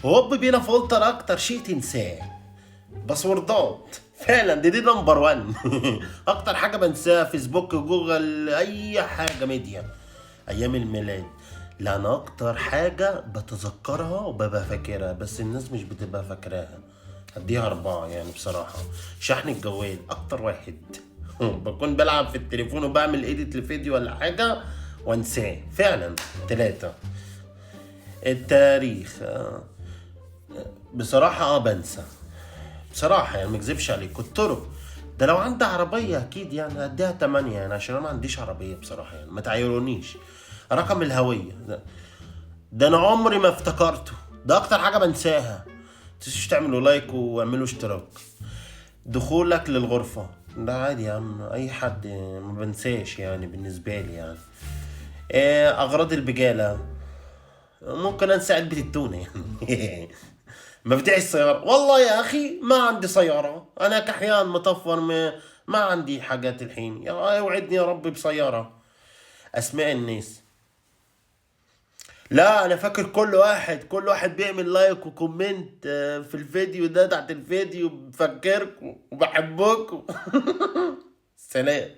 هوب بينا فولتر اكتر شيء تنساه باسوردات. فعلا دي نمبر 1. اكتر حاجه بنساها فيسبوك، جوجل، اي حاجه ميديا. ايام الميلاد، لا انا اكتر حاجه بتذكرها وببقى فاكرها بس الناس مش بتبقى فاكراها. هديها 4 يعني بصراحه. شحن الجوال اكتر واحد. بكون بلعب في التليفون وبعمل ايديت لفيديو ولا حاجه وانساه فعلا. 3. التاريخ بصراحه بنسى. بصراحة يعني مكذبش عليك. الطرق ده لو عندي عربية أكيد يعني هديها 8 يعني عشان أنا ما عنديش عربية بصراحة يعني ما تعيرونيش. رقم الهوية ده أنا عمري ما افتكرته. ده أكتر حاجة بنساها. متنسوش تعملوا لايك واعملوا اشتراك. دخولك للغرفة ده عادي يا عم أي حد ما بنساش يعني بالنسبة لي يعني. أغراض البجالة ممكن انسى علبة التونة يعني. مفاتيح السيارة والله يا اخي ما عندي سيارة، انا كحيان مطفر ما عندي حاجات الحين، يا يوعدني يا رب بسيارة. اسماء الناس، لا انا فاكر كل واحد بيعمل لايك وكومنت في الفيديو ده تحت الفيديو، بفكركم وبحبكم. سلام.